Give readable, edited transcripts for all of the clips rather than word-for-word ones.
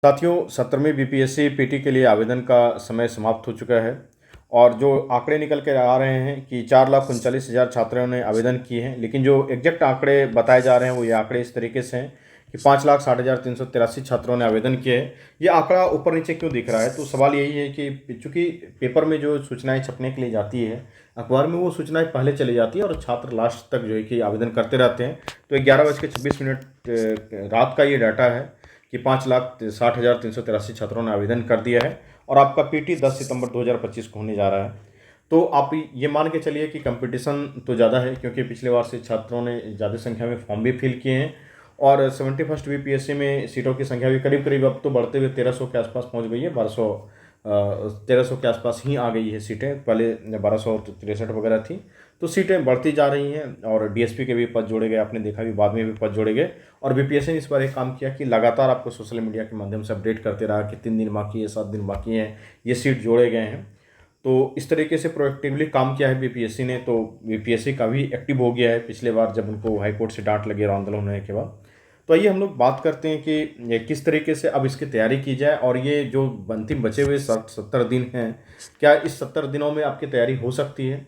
साथियों, 17वीं BPSC PT के लिए आवेदन का समय समाप्त हो चुका है और जो आंकड़े निकल के आ रहे हैं कि 4,39,000 छात्रों ने आवेदन किए हैं, लेकिन जो एग्जैक्ट आंकड़े बताए जा रहे हैं वो ये आंकड़े इस तरीके से हैं कि 5,60,383 छात्रों ने आवेदन किए हैं। ये आंकड़ा ऊपर नीचे क्यों दिख रहा है? तो सवाल यही है कि चूंकि पेपर में जो सूचनाएं छपने के लिए जाती है, अखबार में वो सूचनाएं पहले चली जाती है और छात्र लास्ट तक जो है कि आवेदन करते रहते हैं। तो 11:26 रात का ये डाटा है कि 5,60,383 छात्रों ने आवेदन कर दिया है और आपका पीटी 10 सितंबर 2025 को होने जा रहा है। तो आप ये मान के चलिए कि कंपटीशन तो ज़्यादा है, क्योंकि पिछले बार से छात्रों ने ज़्यादा संख्या में फॉर्म भी फिल किए हैं और 71st बीपीएससी में सीटों की संख्या भी करीब करीब अब तो बढ़ते हुए 1300 के आसपास पहुंच गई है। 1300 के आसपास ही आ गई है सीटें, पहले 1263 वगैरह थी। तो सीटें बढ़ती जा रही हैं और डीएसपी के भी पद जोड़े गए, आपने देखा भी, बाद में भी पद जोड़े गए। और बीपीएससी ने इस बार एक काम किया कि लगातार आपको सोशल मीडिया के माध्यम से अपडेट करते रहा कि 3 दिन बाकी है, 7 दिन बाकी हैं, ये सीट जोड़े गए हैं। तो इस तरीके से प्रोएक्टिवली काम किया है बीपीएससी ने। तो बीपीएससी काफ़ी एक्टिव हो गया है पिछले बार जब उनको हाईकोर्ट से डांट लगी और आंदोलन होने के बाद। तो आइए हम लोग बात करते हैं कि ये किस तरीके से अब इसकी तैयारी की जाए और ये जो अंतिम बचे हुए 70 दिन हैं, क्या इस 70 दिनों में आपकी तैयारी हो सकती है?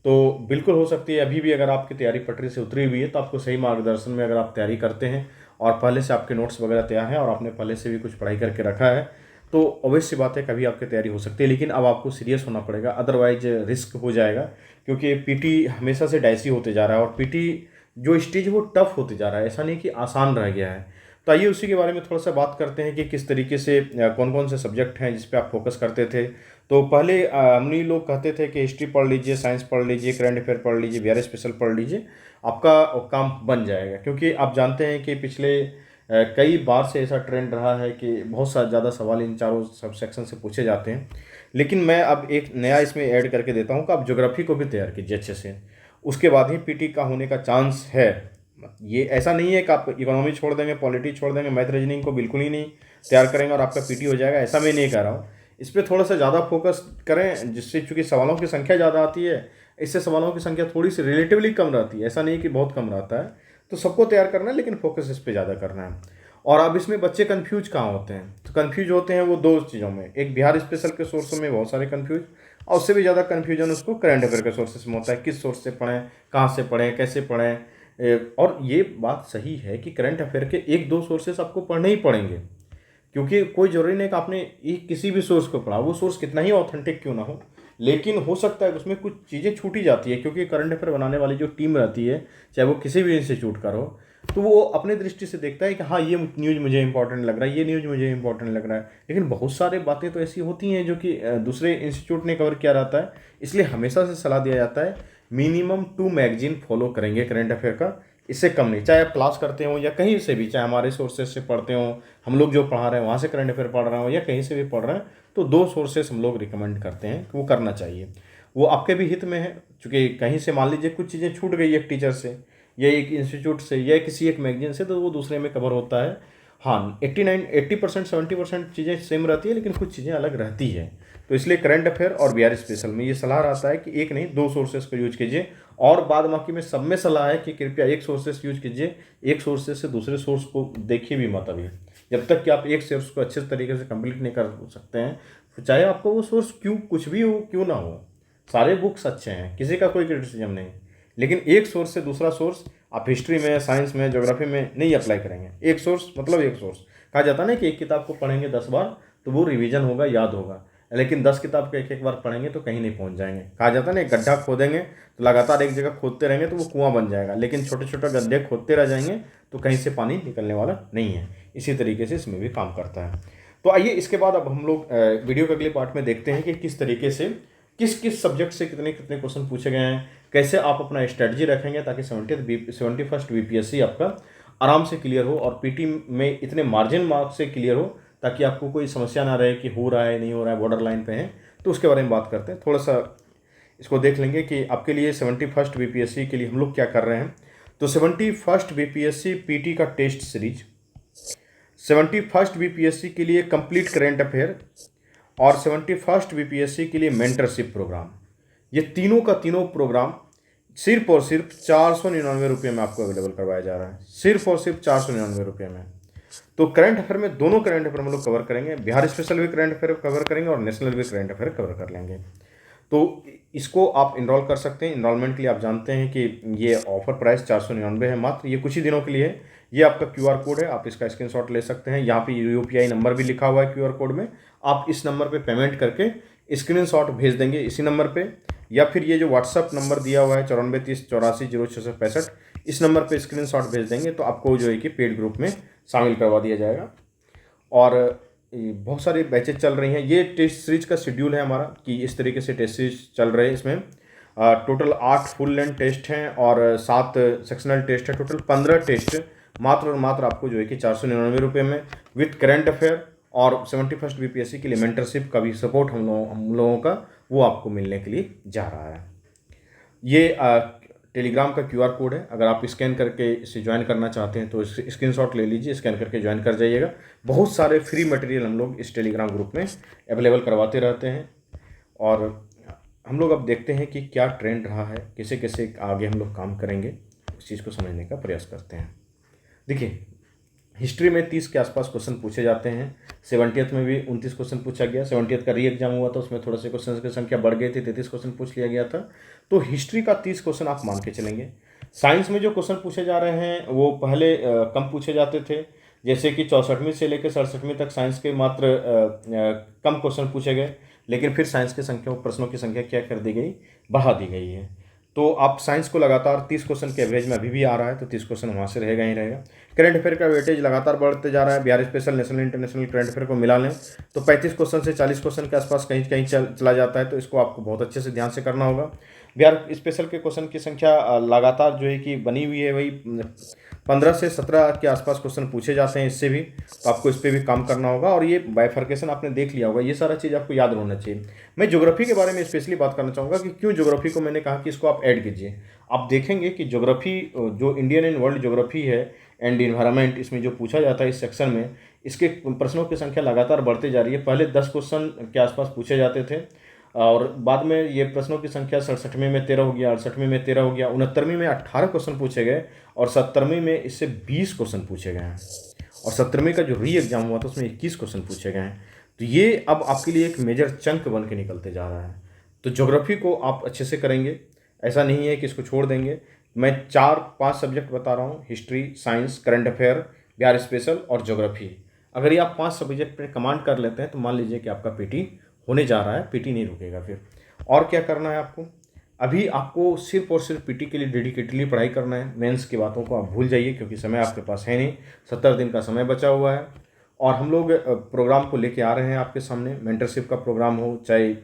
तो बिल्कुल हो सकती है। अभी भी अगर आपकी तैयारी पटरी से उतरी हुई है तो आपको सही मार्गदर्शन में अगर आप तैयारी करते हैं और पहले से आपके नोट्स वगैरह तैयार हैं और आपने पहले से भी कुछ पढ़ाई करके रखा है, तो अवश्य बात है कभी आपकी तैयारी हो सकती है। लेकिन अब आपको सीरियस होना पड़ेगा, अदरवाइज रिस्क हो जाएगा, क्योंकि पीटी हमेशा से डाइसी होते जा रहा है और पीटी जो स्टेज है वो टफ होते जा रहा है, ऐसा नहीं कि आसान रह गया है। तो आइए उसी के बारे में थोड़ा सा बात करते हैं कि किस तरीके से कौन कौन से सब्जेक्ट हैं जिस पे आप फोकस करते थे। तो पहले हम ही लोग कहते थे कि हिस्ट्री पढ़ लीजिए, साइंस पढ़ लीजिए, करंट अफेयर पढ़ लीजिए, बिहार स्पेशल पढ़ लीजिए, आपका काम बन जाएगा। क्योंकि आप जानते हैं कि पिछले कई बार से ऐसा ट्रेंड रहा है कि बहुत सा ज़्यादा सवाल इन चारों सब सेक्शन से पूछे जाते हैं। लेकिन मैं अब एक नया इसमें ऐड करके देता हूँ कि आप ज्योग्राफी को भी तैयार कीजिए अच्छे से, उसके बाद ही पीटी का होने का चांस है। ये ऐसा नहीं है कि आप इकोनॉमी छोड़ देंगे, पॉलिटी छोड़ देंगे, मैथ रीजनिंग को बिल्कुल ही नहीं तैयार करेंगे और आपका पीटी हो जाएगा, ऐसा मैं नहीं कह रहा हूँ। इस पर थोड़ा सा ज़्यादा फोकस करें, जिससे चूंकि सवालों की संख्या ज़्यादा आती है, इससे सवालों की संख्या थोड़ी सी रिलेटिवली कम रहती है, ऐसा नहीं कि बहुत कम रहता है। तो सबको तैयार करना है, लेकिन फोकस इस पर ज़्यादा करना है। और अब इसमें बच्चे कंफ्यूज कहाँ होते हैं? तो कंफ्यूज होते हैं वो दो चीज़ों में, एक बिहार स्पेशल के सोर्सों में बहुत सारे कंफ्यूज, और उससे भी ज़्यादा कंफ्यूजन उसको करंट अफेयर के सोर्सेस में होता है। किस सोर्स से पढ़ें, कहाँ से पढ़ें, कैसे पढ़ें। और ये बात सही है कि करंट अफेयर के एक दो सोर्सेस आपको पढ़ने ही पड़ेंगे, क्योंकि कोई ज़रूरी नहीं कि आपने एक किसी भी सोर्स को पढ़ा, वो सोर्स कितना ही ऑथेंटिक क्यों ना हो, लेकिन हो सकता है उसमें कुछ चीज़ें छूटी जाती है। क्योंकि करंट अफेयर बनाने वाली जो टीम रहती है, चाहे वो किसी भी इंस्टीट्यूट का हो, तो वो अपने दृष्टि से देखता है कि हाँ ये न्यूज़ मुझे इंपॉर्टेंट लग रहा है, ये न्यूज़ मुझे इंपॉर्टेंट लग रहा है। लेकिन बहुत सारी बातें तो ऐसी होती हैं जो कि दूसरे इंस्टीट्यूट ने कवर किया रहता है। इसलिए हमेशा से सलाह दिया जाता है मिनिमम 2 मैगजीन फॉलो करेंगे करंट अफेयर का, इससे कम नहीं। चाहे आप क्लास करते हो या कहीं से भी, चाहे हमारे सोर्सेज से पढ़ते हो, हम लोग जो पढ़ा रहे हैं वहाँ से करंट अफेयर पढ़ रहे हो, या कहीं से भी पढ़ रहे हैं, तो 2 सोर्सेस हम लोग रिकमेंड करते हैं कि वो करना चाहिए। वो आपके भी हित में है, क्योंकि कहीं से मान लीजिए कुछ चीज़ें छूट गई एक टीचर से या एक इंस्टीट्यूट से या किसी एक मैगजीन से, तो वो दूसरे में कवर होता है। हाँ, 80% 70% चीज़ें सेम रहती है, लेकिन कुछ चीज़ें अलग रहती है। तो इसलिए करंट अफेयर और बिहार स्पेशल में ये सलाह रहता है कि एक नहीं 2 सोर्सेस को यूज कीजिए। और बाद बाकी में सब में सलाह है कि कृपया एक सोर्सेस यूज कीजिए, एक सोर्सेस से दूसरे सोर्स को देखिए भी मत अभी, जब तक कि आप एक सोर्स को अच्छे तरीके से कंप्लीट नहीं कर सकते हैं। तो चाहे आपको वो सोर्स क्यों कुछ भी हो, क्यों ना हो, सारे बुक्स अच्छे हैं, किसी का कोई क्रिटिसिज्म नहीं, लेकिन एक सोर्स से दूसरा सोर्स आप हिस्ट्री में, साइंस में, ज्योग्राफी में नहीं अप्लाई करेंगे। एक सोर्स मतलब एक सोर्स। कहा जाता है ना कि एक किताब को पढ़ेंगे 10 बार तो वो रिवीजन होगा, याद होगा, लेकिन 10 किताब को एक एक बार पढ़ेंगे तो कहीं नहीं पहुंच जाएंगे। कहा जाता है ना, एक गड्ढा खोदेंगे तो लगातार एक जगह खोदते रहेंगे तो वो कुआं बन जाएगा, लेकिन छोटे छोटे गड्ढे खोदते रह जाएंगे तो कहीं से पानी निकलने वाला नहीं है। इसी तरीके से इसमें भी काम करता है। तो आइए इसके बाद अब हम लोग वीडियो के अगले पार्ट में देखते हैं कि किस तरीके से किस किस सब्जेक्ट से कितने कितने क्वेश्चन पूछे गए हैं, कैसे आप अपना स्ट्रेटजी रखेंगे ताकि 71st बीपीएससी आपका आराम से क्लियर हो और पीटी में इतने मार्जिन मार्क्स से क्लियर हो, ताकि आपको कोई समस्या ना रहे कि हो रहा है नहीं हो रहा है, बॉर्डर लाइन पे है। तो उसके बारे में बात करते हैं, थोड़ा सा इसको देख लेंगे कि आपके लिए 71st बीपीएससी के लिए हम लोग क्या कर रहे हैं। तो 71st बीपीएससी पीटी का टेस्ट सीरीज, 71st बीपीएससी के लिए कंप्लीट करेंट अफेयर और 71st बीपीएससी के लिए मेंटरशिप प्रोग्राम, ये तीनों का तीनों प्रोग्राम सिर्फ और सिर्फ 499 रुपये में आपको अवेलेबल करवाया जा रहा है, सिर्फ और सिर्फ 499 रुपये में। तो करंट अफेयर में दोनों करंट अफेयर हम लोग कवर करेंगे, बिहार स्पेशल भी करंट अफेयर कवर करेंगे और नेशनल भी करंट अफेयर कवर कर लेंगे। तो इसको आप इनरोल कर सकते हैं। इनरोलमेंट के लिए आप जानते हैं कि ये ऑफर प्राइस 499 है मात्र, ये कुछ ही दिनों के लिए है। ये आपका QR कोड है, आप इसका स्क्रीनशॉट ले सकते हैं। यहाँ पे UPI नंबर भी लिखा हुआ है QR कोड में। आप इस नंबर पे पेमेंट करके स्क्रीनशॉट भेज देंगे इसी नंबर पे, या फिर ये जो व्हाट्सअप नंबर दिया हुआ है 9430840665, इस नंबर पे स्क्रीनशॉट भेज देंगे तो आपको जो है कि पेड ग्रुप में शामिल करवा दिया जाएगा। और बहुत सारे बैचेज चल रही हैं। ये टेस्ट सीरीज का शेड्यूल है हमारा कि इस तरीके से टेस्ट सीरीज चल रहे हैं। इसमें टोटल 8 फुल लेंथ टेस्ट हैं और 7 सेक्शनल टेस्ट है। टोटल 15 टेस्ट मात्र और मात्र आपको जो है कि 499 रुपये में, विथ करंट अफेयर और 71st BPSC के लिए मेंटरशिप का भी सपोर्ट हम लोगों का वो आपको मिलने के लिए जा रहा है। ये टेलीग्राम का QR कोड है, अगर आप स्कैन करके इसे ज्वाइन करना चाहते हैं तो स्क्रीनशॉट ले लीजिए, स्कैन करके ज्वाइन कर जाइएगा। बहुत सारे फ्री मटेरियल हम लोग इस टेलीग्राम ग्रुप में अवेलेबल करवाते रहते हैं। और हम लोग अब देखते हैं कि क्या ट्रेंड रहा है, कैसे कैसे आगे हम लोग काम करेंगे, इस चीज़ को समझने का प्रयास करते हैं। देखिए, हिस्ट्री में 30 के आसपास क्वेश्चन पूछे जाते हैं। 70th में भी 29 क्वेश्चन पूछा गया। 70th का री एग्जाम हुआ था, उसमें थोड़े से क्वेश्चन की संख्या बढ़ गई थी, 33 क्वेश्चन पूछ लिया गया था। तो हिस्ट्री का 30 क्वेश्चन आप मान के चलेंगे। साइंस में जो क्वेश्चन पूछे जा रहे हैं वो पहले कम पूछे जाते थे, जैसे कि 64वीं से लेकर 67वीं तक साइंस के मात्र कम क्वेश्चन पूछे गए, लेकिन फिर साइंस की संख्या, प्रश्नों की संख्या क्या कर दी गई, बढ़ा दी गई है। तो आप साइंस को लगातार 30 क्वेश्चन के एवरेज में अभी भी आ रहा है, तो 30 क्वेश्चन वहाँ से रहेगा ही रहेगा। करंट अफेयर का वेटेज लगातार बढ़ते जा रहा है। Bihar special, national, international current affair को मिला लें तो 35 क्वेश्चन से 40 क्वेश्चन के आसपास कहीं कहीं चला जाता है, तो इसको आपको बहुत अच्छे से ध्यान से करना होगा। बिहार स्पेशल के क्वेश्चन की संख्या लगातार जो है कि बनी हुई है, वही 15 से 17 के आसपास क्वेश्चन पूछे जाते हैं इससे भी, तो आपको इस पर भी काम करना होगा। और ये बाइफर्केशन आपने देख लिया होगा, ये सारा चीज़ आपको याद होना चाहिए। मैं ज्योग्राफी के बारे में स्पेशली बात करना चाहूँगा कि क्यों ज्योग्राफी को मैंने कहा कि इसको आप ऐड कीजिए। आप देखेंगे कि ज्योग्राफी जो इंडियन एंड वर्ल्ड ज्योग्राफी है एंड इन्वायरमेंट, इसमें जो पूछा जाता है इस सेक्शन में, इसके प्रश्नों की संख्या लगातार बढ़ती जा रही है। पहले 10 क्वेश्चन के आसपास पूछे जाते थे और बाद में ये प्रश्नों की संख्या 67वें में 13 हो गया, 68वें में 13 हो गया, 69वीं में 18 क्वेश्चन पूछे गए और 70वीं में इससे 20 क्वेश्चन पूछे गए हैं। और 70वीं का जो री एग्जाम हुआ था उसमें 21 क्वेश्चन पूछे गए हैं। तो ये अब आपके लिए एक मेजर चंक बन के निकलते जा रहा है। तो ज्योग्राफी को आप अच्छे से करेंगे, ऐसा नहीं है कि इसको छोड़ देंगे। मैं 4-5 सब्जेक्ट बता रहा हूँ, history, science, current affair, Bihar special और ज्योग्राफी। अगर ये आप 5 सब्जेक्ट पे कमांड कर लेते हैं तो मान लीजिए कि आपका PT होने जा रहा है, PT नहीं रुकेगा फिर। और क्या करना है आपको, अभी आपको सिर्फ और सिर्फ PT के लिए डेडिकेटली पढ़ाई करना है। मेंस की बातों को आप भूल जाइए क्योंकि समय आपके पास है नहीं, 70 दिन का समय बचा हुआ है। और हम लोग प्रोग्राम को लेके आ रहे हैं आपके सामने, मेंटरशिप का प्रोग्राम हो, चाहे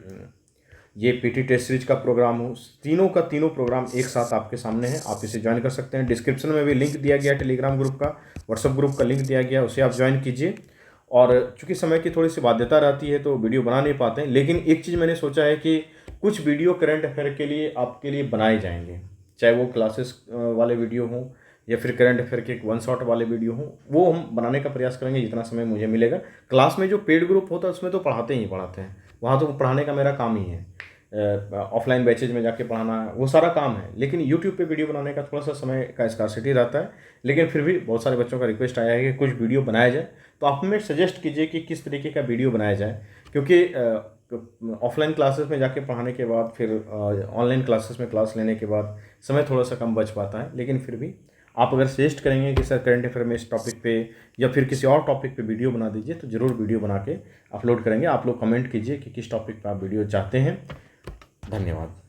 ये PT टेस्ट सीरीज का प्रोग्राम हो, तीनों का तीनों प्रोग्राम एक साथ आपके सामने है। आप इसे ज्वाइन कर सकते हैं। डिस्क्रिप्शन में भी लिंक दिया गया, टेलीग्राम ग्रुप का, व्हाट्सएप ग्रुप का लिंक दिया गया, उसे आप ज्वाइन कीजिए। और चूंकि समय की थोड़ी सी बाध्यता रहती है तो वीडियो बना नहीं पाते हैं, लेकिन एक चीज़ मैंने सोचा है कि कुछ वीडियो करंट अफेयर के लिए आपके लिए बनाए जाएंगे, चाहे वो क्लासेस वाले वीडियो हों या फिर करंट अफेयर के 1 शॉट वाले वीडियो हों, वो हम बनाने का प्रयास करेंगे जितना समय मुझे मिलेगा। क्लास में जो पेड ग्रुप होता है उसमें तो पढ़ाते ही पढ़ाते हैं, वहाँ तो पढ़ाने का मेरा काम ही है। ऑफलाइन बैचेज में जाके पढ़ाना वो सारा काम है, लेकिन यूट्यूब पे वीडियो बनाने का थोड़ा सा समय का स्कार्सिटी रहता है। लेकिन फिर भी बहुत सारे बच्चों का रिक्वेस्ट आया है कि कुछ वीडियो बनाया जाए, तो आप हमें सजेस्ट कीजिए कि किस तरीके का वीडियो बनाया जाए, क्योंकि ऑफलाइन क्लासेस में जाके पढ़ाने के बाद फिर ऑनलाइन क्लासेस में क्लास लेने के बाद समय थोड़ा सा कम बच पाता है। लेकिन फिर भी आप अगर सजेस्ट करेंगे कि सर करंट अफेयर में इस टॉपिक पे या फिर किसी और टॉपिक पे वीडियो बना दीजिए, तो ज़रूर वीडियो बना के अपलोड करेंगे। आप लोग कमेंट कीजिए कि किस टॉपिक पे आप वीडियो चाहते हैं। धन्यवाद।